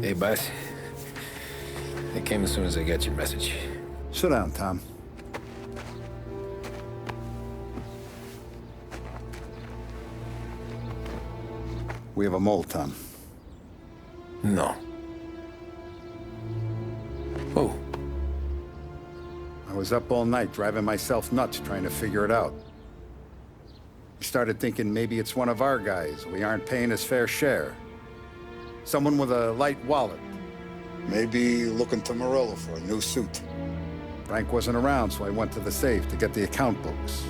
Hey, boss. I came as soon as I got your message. Sit down, Tom. We have a mole, Tom. No. Oh. I was up all night driving myself nuts trying to figure it out. I started thinking maybe it's one of our guys. We aren't paying his fair share. Someone with a light wallet. Maybe looking to Morello for a new suit. Frank wasn't around, so I went to the safe to get the account books.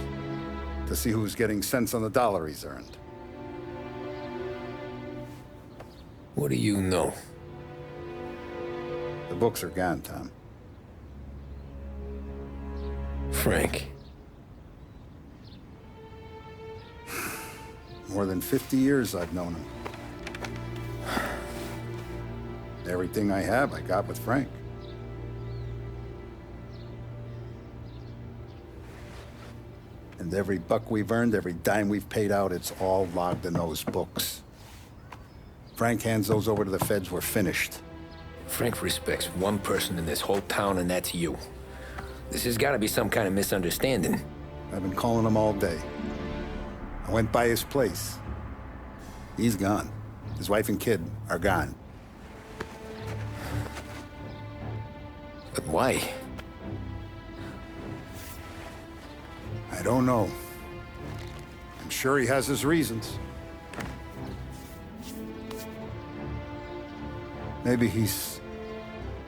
To see who's getting cents on the dollar he's earned. What do you know? The books are gone, Tom. Frank. More than 50 years I've known him. Everything I have, I got with Frank. And every buck we've earned, every dime we've paid out, it's all logged in those books. Frank hands those over to the feds, we're finished. Frank respects one person in this whole town, and that's you. This has got to be some kind of misunderstanding. I've been calling him all day. I went by his place. He's gone. His wife and kid are gone. But why? I don't know. I'm sure he has his reasons. Maybe he's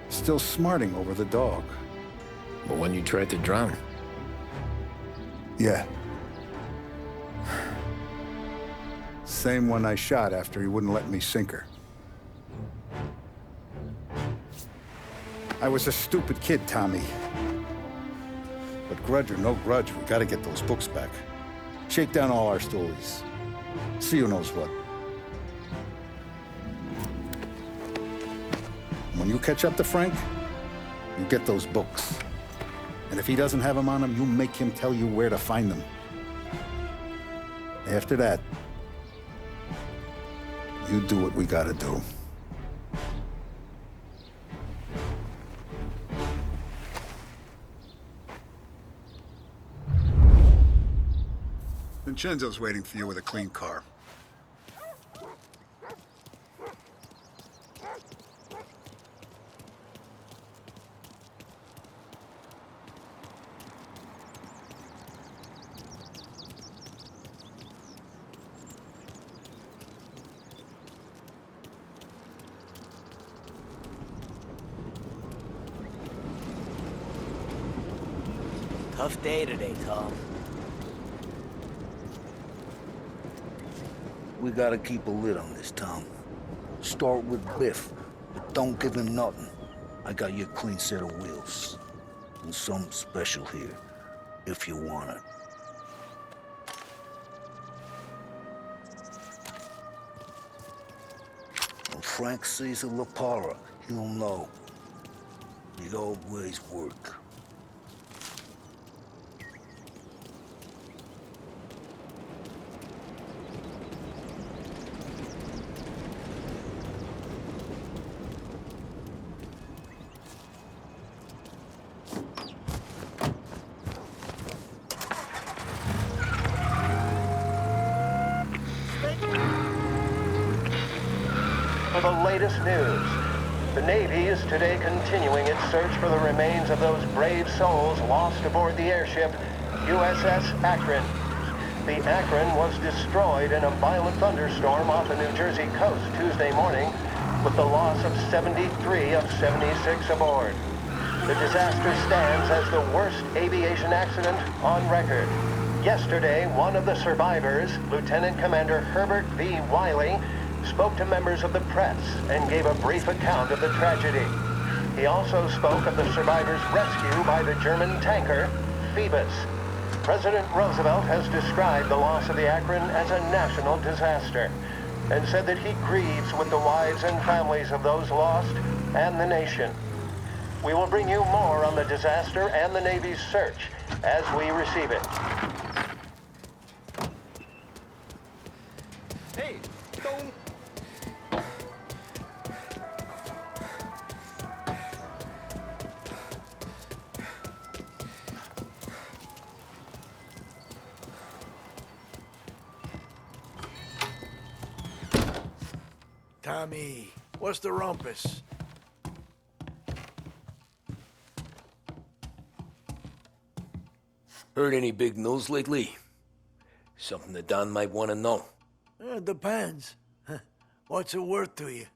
still smarting over the dog. But when you tried to drown? Yeah. Same one I shot after he wouldn't let me sink her. I was a stupid kid, Tommy. But grudge or no grudge, we gotta get those books back. Shake down all our stories. See who knows what. When you catch up to Frank, you get those books. And if he doesn't have them on him, you make him tell you where to find them. After that, you do what we gotta do. Vincenzo's waiting for you with a clean car. Tough day today, Tom. We gotta keep a lid on this, Tom. Start with Biff, but don't give him nothing. I got you a clean set of wheels. And something special here, if you want it. When Frank sees a La Parra, he'll know. It always work. For the latest news, the Navy is today continuing its search for the remains of those brave souls lost aboard the airship USS Akron. The Akron was destroyed in a violent thunderstorm off the New Jersey coast Tuesday morning, with the loss of 73 of 76 aboard. The disaster stands as the worst aviation accident on record. Yesterday, one of the survivors, Lieutenant Commander Herbert V. Wiley, spoke to members of the press and gave a brief account of the tragedy. He also spoke of the survivors' rescue by the German tanker, Phoebus. President Roosevelt has described the loss of the Akron as a national disaster and said that he grieves with the wives and families of those lost and the nation. We will bring you more on the disaster and the Navy's search as we receive it. Hey, don't... Tommy. What's the rumpus? Heard any big news lately? Something that Don might want to know. Depends. What's it worth to you?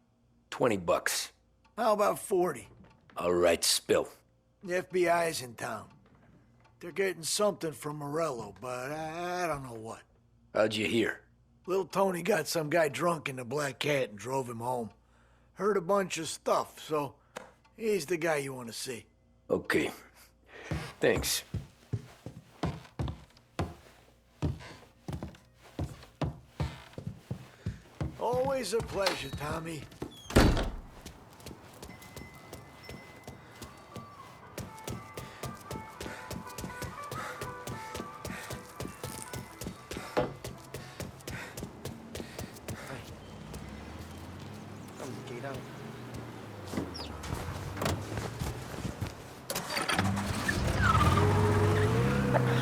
$20. How about 40? All right, spill. The FBI's in town. They're getting something from Morello, but I don't know what. How'd you hear? Little Tony got some guy drunk in the Black Cat and drove him home. Heard a bunch of stuff, so he's the guy you want to see. Okay. Thanks. Always a pleasure, Tommy.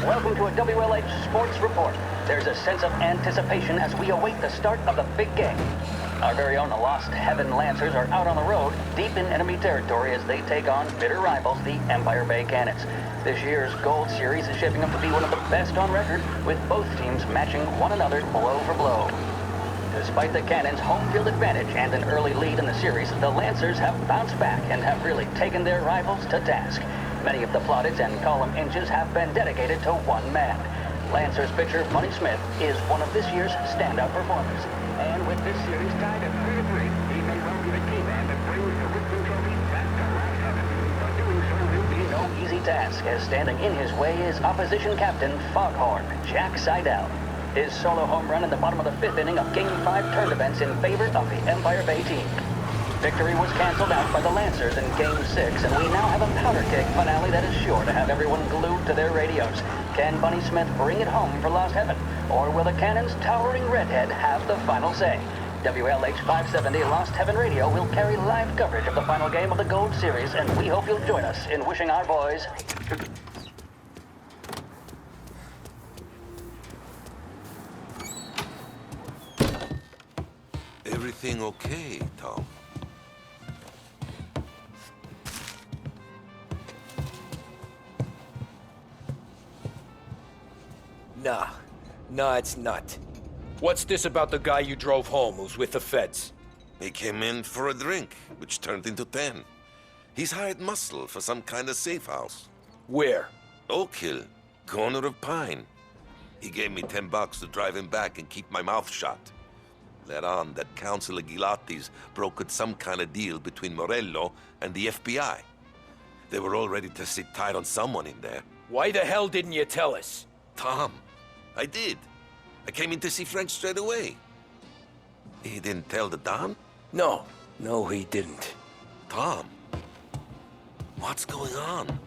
Welcome to a WLH Sports Report. There's a sense of anticipation as we await the start of the big game. Our very own Lost Heaven Lancers are out on the road, deep in enemy territory as they take on bitter rivals, the Empire Bay Cannons. This year's Gold Series is shaping up to be one of the best on record, with both teams matching one another blow for blow. Despite the Cannons' home field advantage and an early lead in the series, the Lancers have bounced back and have really taken their rivals to task. Many of the plaudits and column inches have been dedicated to one man. Lancers pitcher Money Smith is one of this year's standout performers. And with this series tied at 3-3, he may well be the key man that brings the Winston Trophy back to Lost Heaven. But doing so will be no easy task, as standing in his way is opposition captain Foghorn Jack Seidel. His solo home run in the bottom of the fifth inning of Game 5 turned events in favor of the Empire Bay team. Victory was canceled out by the Lancers in Game 6, and we now have a powder keg finale that is sure to have everyone glued to their radios. Can Bunny Smith bring it home for Lost Heaven, or will the Cannon's towering redhead have the final say? WLH 570 Lost Heaven Radio will carry live coverage of the final game of the Gold Series, and we hope you'll join us in wishing our boys... Everything okay, Tom? Nah, it's not. What's this about the guy you drove home who's with the feds? He came in for a drink, which turned into 10. He's hired muscle for some kind of safe house. Where? Oak Hill, corner of Pine. He gave me $10 to drive him back and keep my mouth shut. Let on that Councilor Gilatti's brokered some kind of deal between Morello and the FBI. They were all ready to sit tight on someone in there. Why the hell didn't you tell us? Tom, I did. I came in to see Frank straight away. He didn't tell the Don? No, he didn't. Tom, what's going on?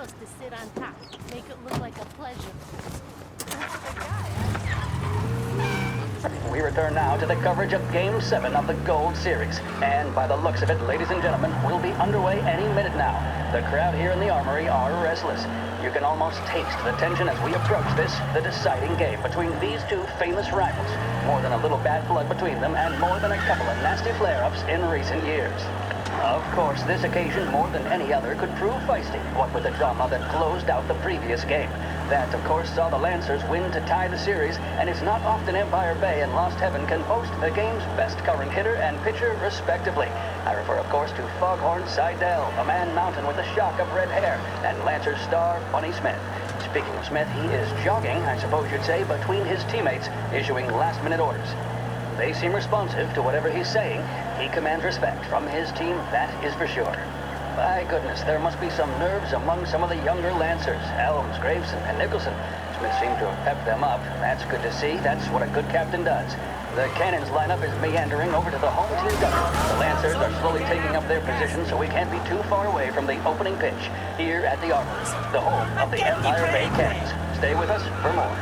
To sit on top, make it look like a pleasure. We return now to the coverage of Game 7 of the Gold Series. And by the looks of it, ladies and gentlemen, we'll be underway any minute now. The crowd here in the Armory are restless. You can almost taste the tension as we approach this, the deciding game between these two famous rivals. More than a little bad blood between them, and more than a couple of nasty flare-ups in recent years. Of course, this occasion, more than any other, could prove feisty, what with the drama that closed out the previous game. That, of course, saw the Lancers win to tie the series, and it's not often Empire Bay and Lost Heaven can boast the game's best current hitter and pitcher, respectively. I refer, of course, to Foghorn Seidel, a man mountain with a shock of red hair, and Lancers star Bunny Smith. Speaking of Smith, he is jogging, I suppose you'd say, between his teammates, issuing last-minute orders. They seem responsive to whatever he's saying. He commands respect from his team, that is for sure. By goodness, there must be some nerves among some of the younger Lancers. Elms, Graveson, and Nicholson. Smith seemed to have pepped them up. That's good to see. That's what a good captain does. The Cannons lineup is meandering over to the home team dugout. The Lancers are slowly taking up their position, so we can't be too far away from the opening pitch here at the Armory, the home of the Empire Bay Cannons. Stay with us for more.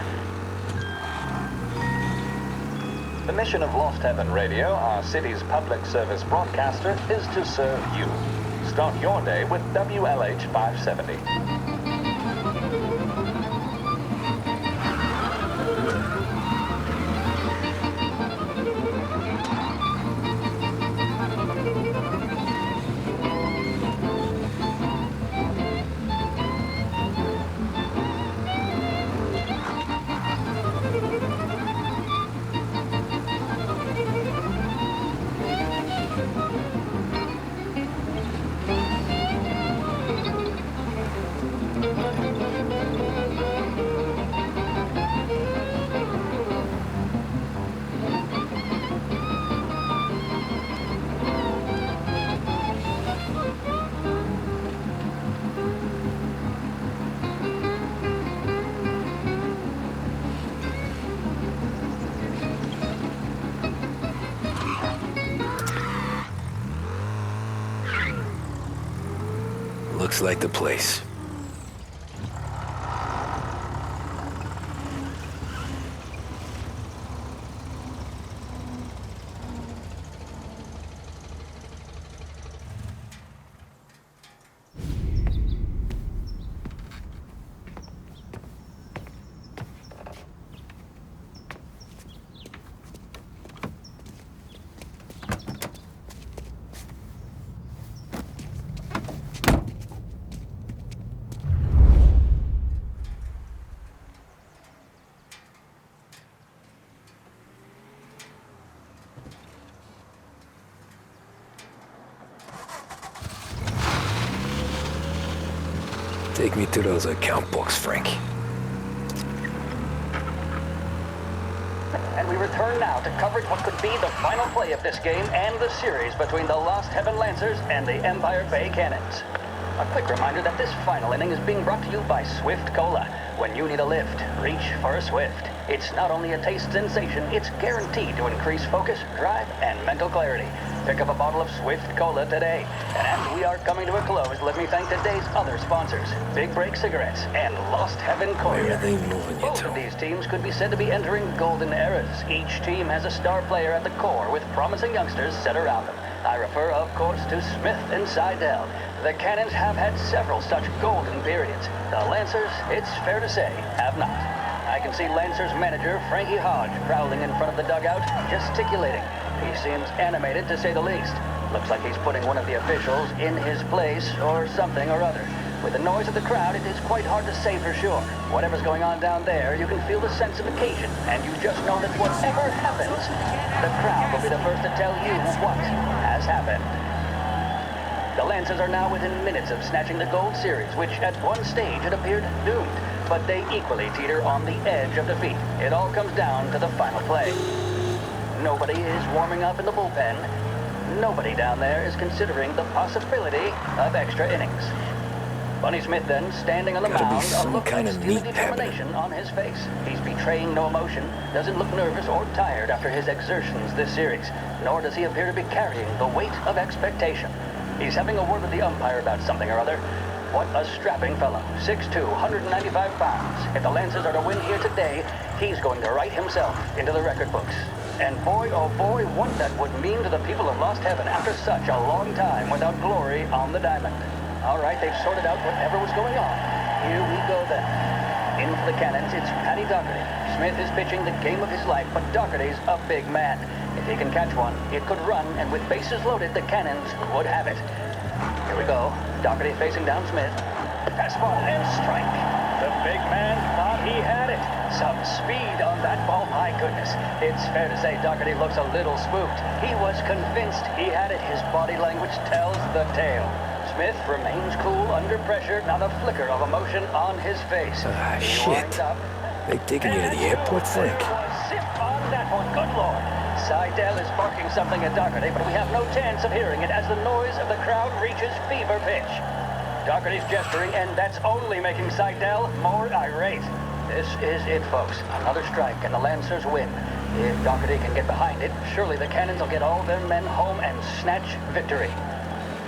The mission of Lost Heaven Radio, our city's public service broadcaster, is to serve you. Start your day with WLH 570. Looks like the place. Take me to those account books, Frank. And we return now to coverage what could be the final play of this game and the series between the Lost Heaven Lancers and the Empire Bay Cannons. A quick reminder that this final inning is being brought to you by Swift Cola. When you need a lift, reach for a Swift. It's not only a taste sensation, it's guaranteed to increase focus, drive, and mental clarity. Pick up a bottle of Swift Cola today. And as we are coming to a close, let me thank today's other sponsors, Big Break Cigarettes and Lost Heaven Courier. Where are they moving you Both to? of these teams could be said to be entering golden eras. Each team has a star player at the core with promising youngsters set around them. I refer, of course, to Smith and Seidel. The Cannons have had several such golden periods. The Lancers, it's fair to say, have not. I can see Lancers manager Frankie Hodge prowling in front of the dugout, gesticulating. He seems animated, to say the least. Looks like he's putting one of the officials in his place or something or other. With the noise of the crowd, it is quite hard to say for sure. Whatever's going on down there, you can feel the sense of occasion, and you just know that whatever happens, the crowd will be the first to tell you what has happened. The Lancers are now within minutes of snatching the Gold Series, which at one stage had appeared doomed, but they equally teeter on the edge of defeat. It all comes down to the final play. Nobody is warming up in the bullpen. Nobody down there is considering the possibility of extra innings. Bunny Smith then, standing on the Gotta be mound, a some look kind of of steely meat happening. determination on his face. He's betraying no emotion, doesn't look nervous or tired after his exertions this series, nor does he appear to be carrying the weight of expectation. He's having a word with the umpire about something or other. What a strapping fellow, 6'2", 195 pounds. If the Lancers are to win here today, he's going to write himself into the record books. And boy, oh boy, what that would mean to the people of Lost Heaven after such a long time without glory on the diamond. All right, they've sorted out whatever was going on. Here we go then. In for the Cannons, it's Paddy Doherty. Smith is pitching the game of his life, but Doherty's a big man. If he can catch one, it could run, and with bases loaded, the Cannons would have it. Here we go. Doherty facing down Smith. Fastball and strike. The big man thought he had it. Some speed on that ball, my goodness. It's fair to say Doherty looks a little spooked. He was convinced he had it. His body language tells the tale. Smith remains cool under pressure, not a flicker of emotion on his face. He Shit. winds up. They taking you to the airport, Frank? Zip on that one, good lord. Seidel is barking something at Doherty, but we have no chance of hearing it as the noise of the crowd reaches fever pitch. Doherty's gesturing, and that's only making Seidel more irate. This is it, folks. Another strike, and the Lancers win. If Doherty can get behind it, surely the Cannons will get all their men home and snatch victory.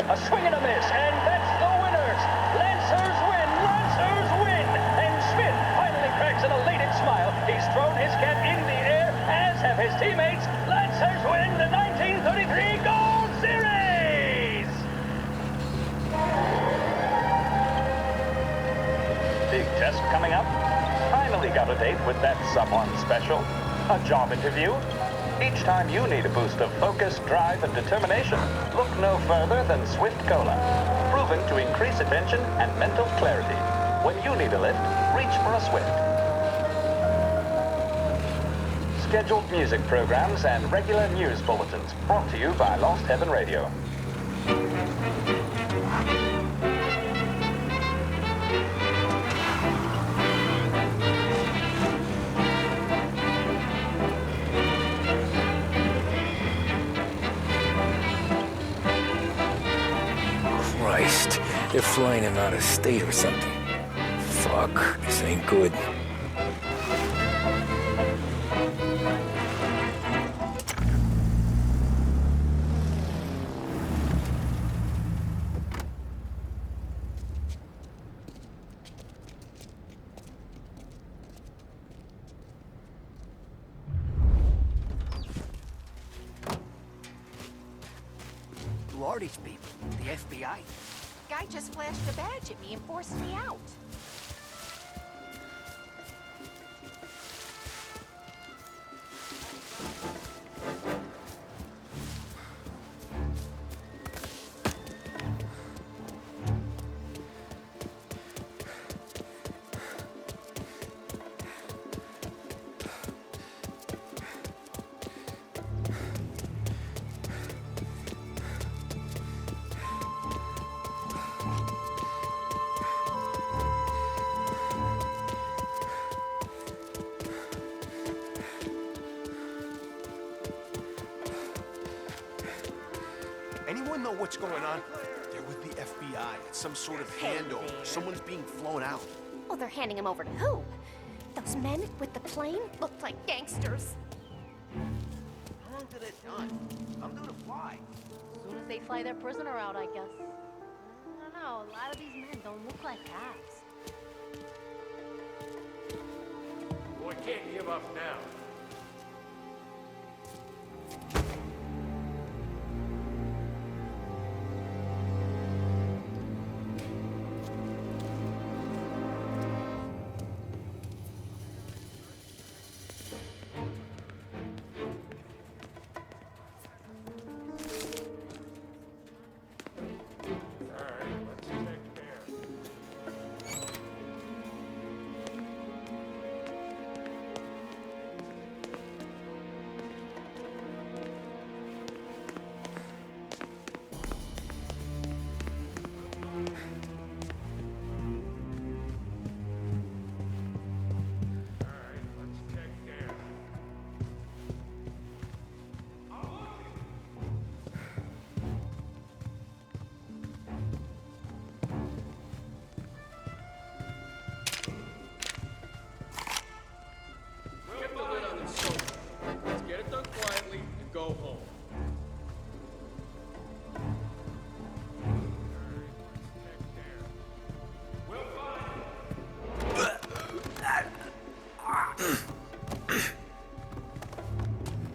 A swing and a miss, and that's the winners! Lancers win! Lancers win! And Smith finally cracks an elated smile. He's thrown his cap in the air, as have his teammates, 33 Gold Series! Big test coming up. Finally got a date with that someone special. A job interview. Each time you need a boost of focus, drive, and determination, look no further than Swift Cola. Proven to increase attention and mental clarity. When you need a lift, reach for a Swift. Scheduled music programs and regular news bulletins brought to you by Lost Heaven Radio. Christ, they're flying him out of state or something. Fuck, this ain't good. Who are these people? The FBI? Guy just flashed a badge at me and forced me out. Anyone know what's going on? They're with the FBI. It's some sort of handover. Someone's being flown out. Oh, they're handing him over to who? Those men with the plane looked like gangsters. How long did it done? I'm due to fly. As soon as they fly their prisoner out, I guess. I don't know, a lot of these men don't look like cops. Boy, can't give up now.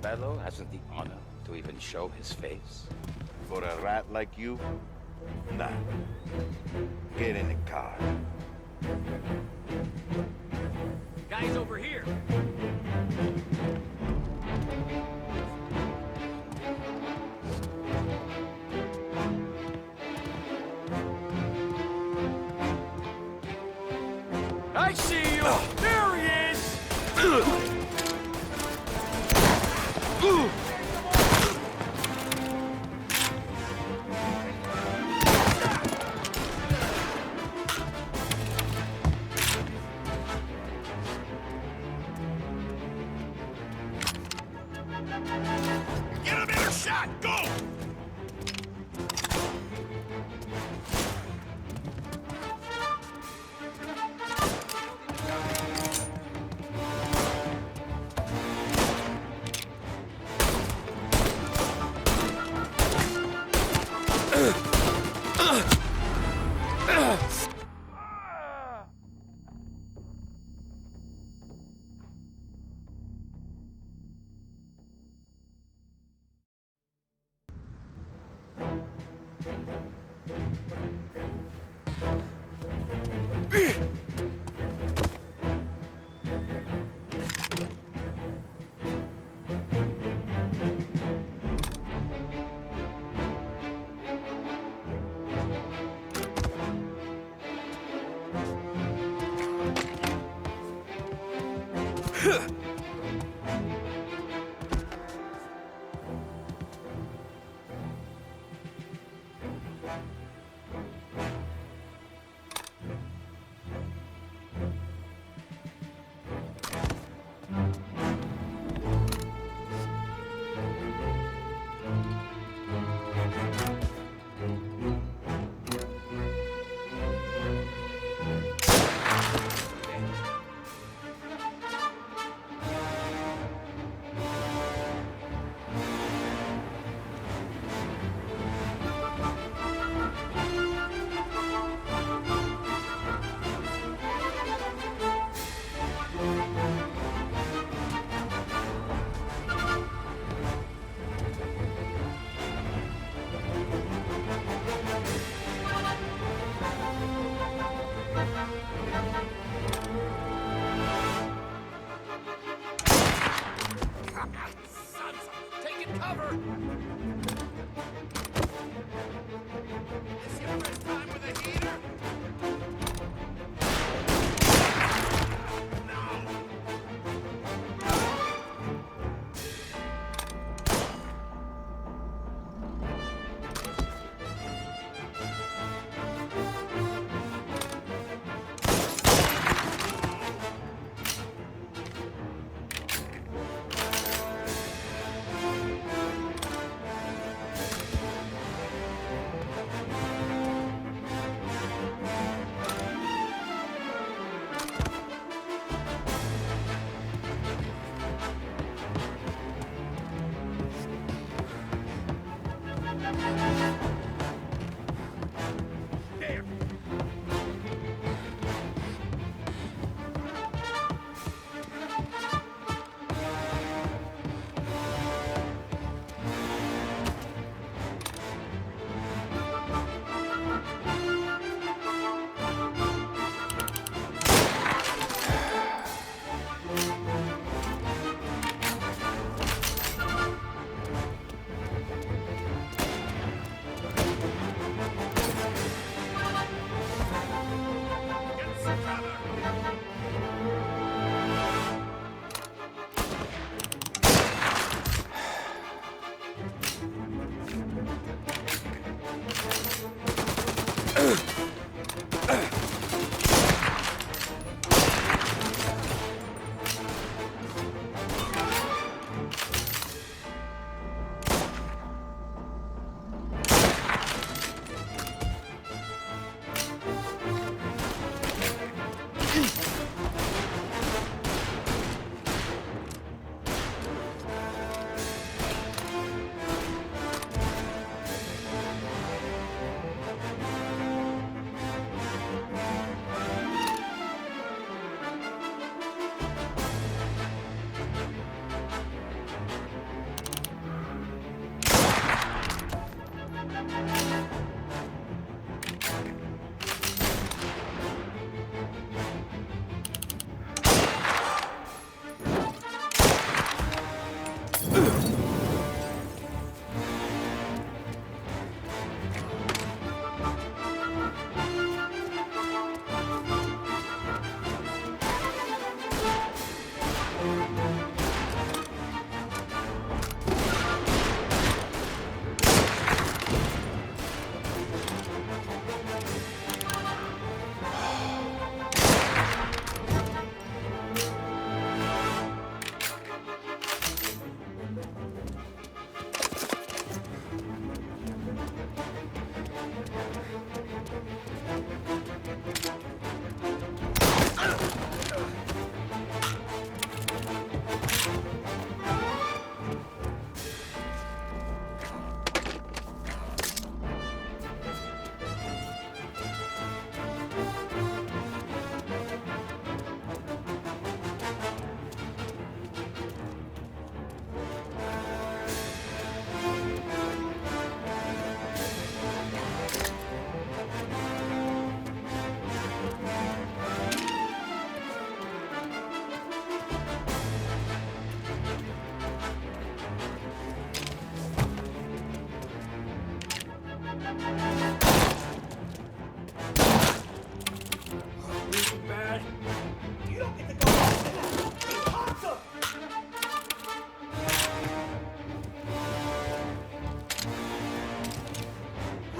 Fellow hasn't the honor to even show his face. For a rat like you? Nah. Get in the car. Guys over here! I see you! There he is! Get a better shot! Go!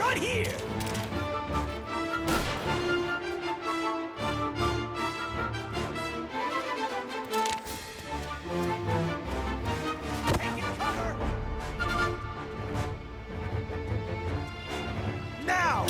Not here! Now!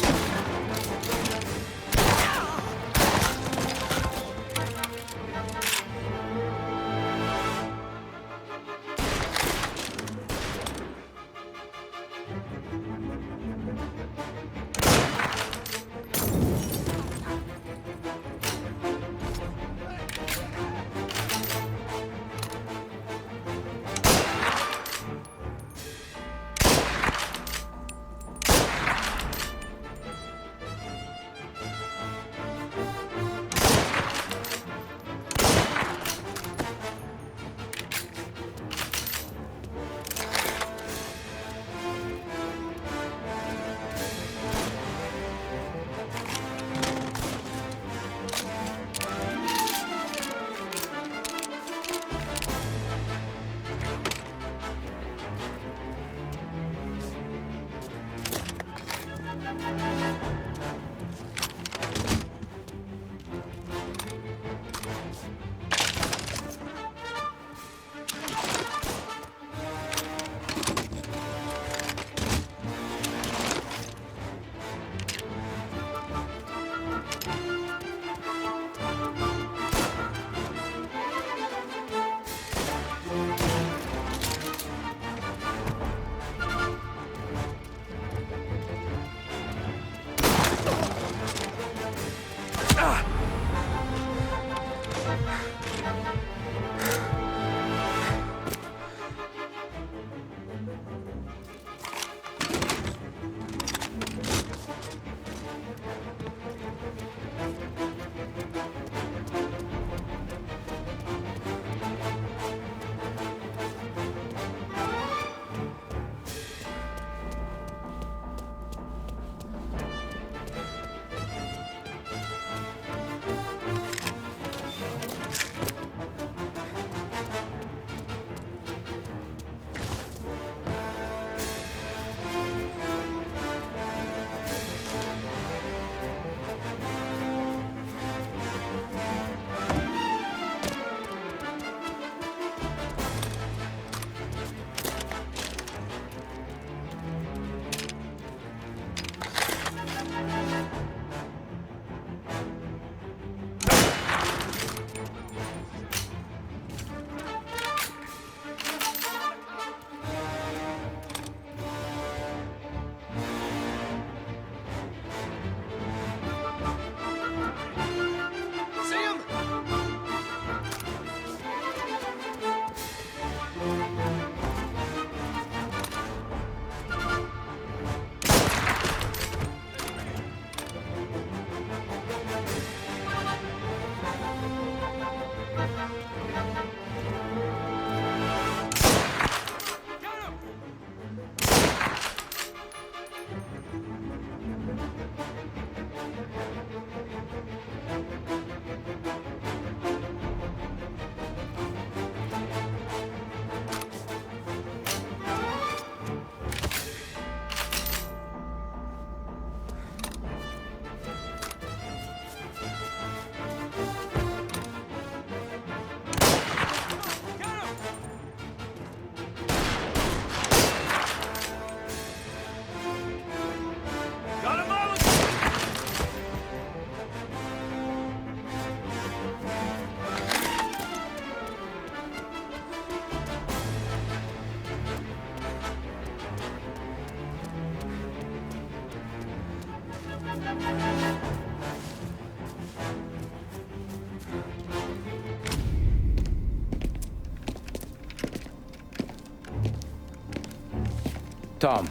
Tom.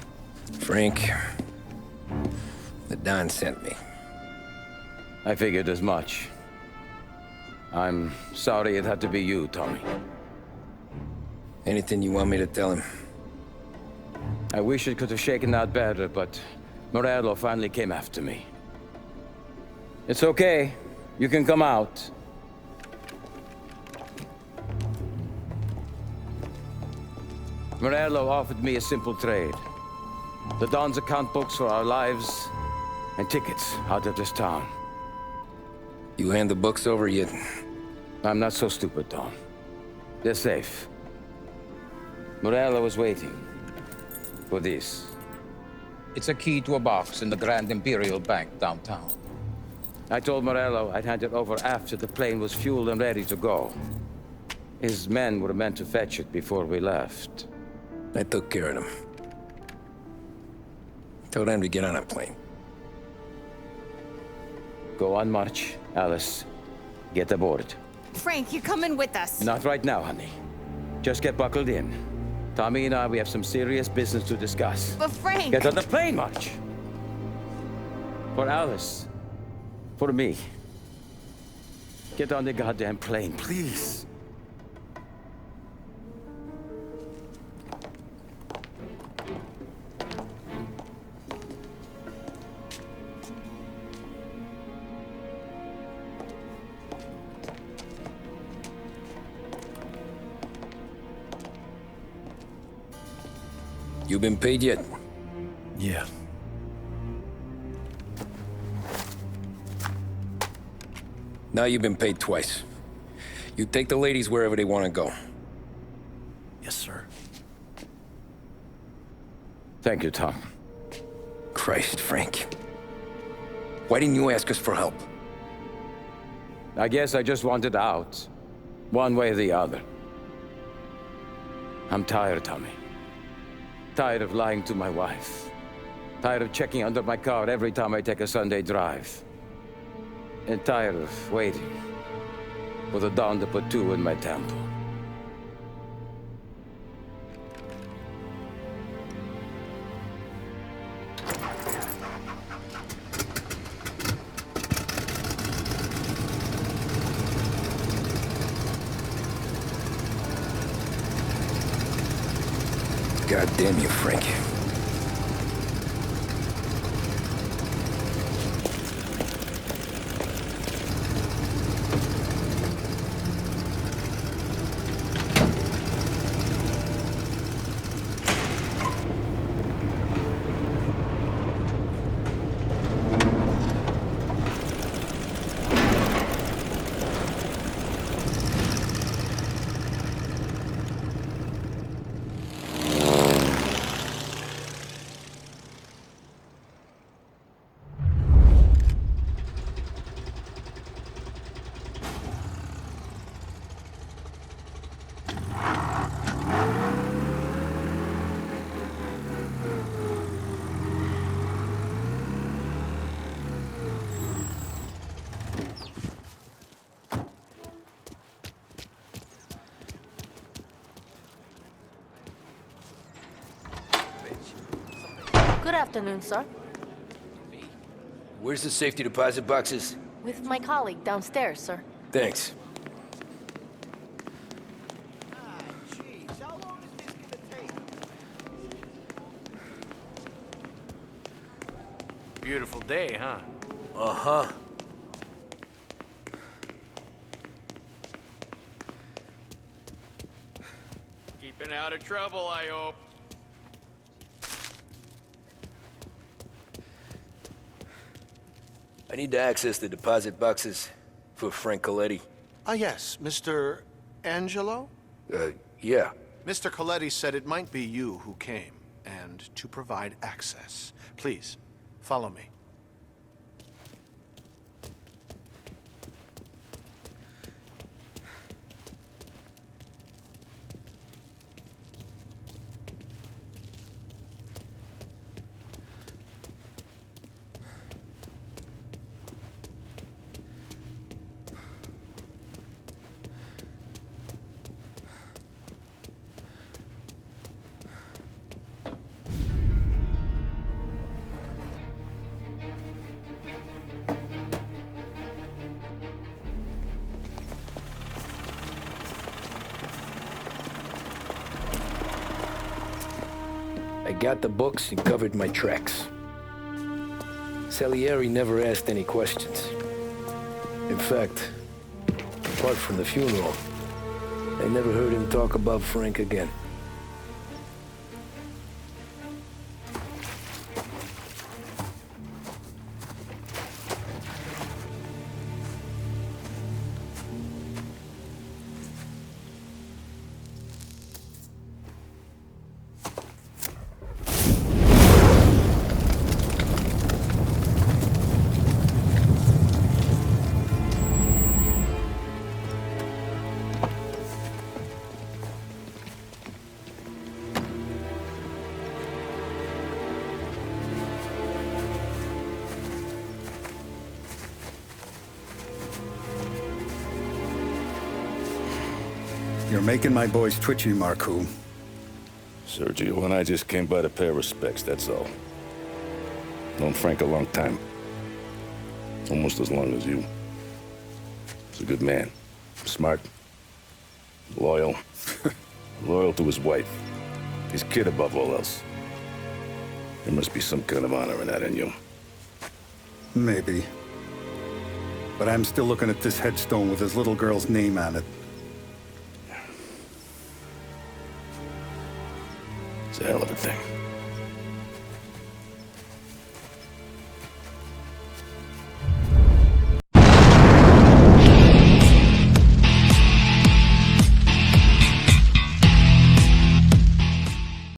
Frank. The Don sent me. I figured as much. I'm sorry it had to be you, Tommy. Anything you want me to tell him? I wish it could have shaken out better, but Morello finally came after me. It's okay. You can come out. Morello offered me a simple trade. The Don's account books for our lives, and tickets out of this town. You hand the books over yet? I'm not so stupid, Don. They're safe. Morello was waiting for this. It's a key to a box in the Grand Imperial Bank downtown. I told Morello I'd hand it over after the plane was fueled and ready to go. His men were meant to fetch it before we left. I took care of them. Told them to get on a plane. Go on, March. Alice, get aboard. Frank, you're coming with us. Not right now, honey. Just get buckled in. Tommy and I, we have some serious business to discuss. But Frank... Get on the plane, March! For Alice. For me. Get on the goddamn plane, please. You been paid yet? Yeah. Now you've been paid twice. You take the ladies wherever they want to go. Yes, sir. Thank you, Tom. Christ, Frank. Why didn't you ask us for help? I guess I just wanted out. One way or the other. I'm tired, Tommy. Tired of lying to my wife. Tired of checking under my car every time I take a Sunday drive. And tired of waiting for the dawn to put two in my temple. God damn you, Frank. Good afternoon, sir. Where's the safety deposit boxes? With my colleague downstairs, sir. Thanks. Beautiful day, huh? Uh-huh. Keeping out of trouble, I hope. I need to access the deposit boxes for Frank Coletti. Ah, yes, Mr. Angelo? Yeah. Mr. Coletti said it might be you who came, and to provide access. Please, follow me. I got the books and covered my tracks. Salieri never asked any questions. In fact, apart from the funeral, I never heard him talk about Frank again. You're making my boys twitchy, Marku. Sergio and I just came by to pay respects, that's all. Known Frank a long time. Almost as long as you. He's a good man. Smart. Loyal. Loyal to his wife. His kid above all else. There must be some kind of honor in that in you. Maybe. But I'm still looking at this headstone with his little girl's name on it. It's a hell of a thing.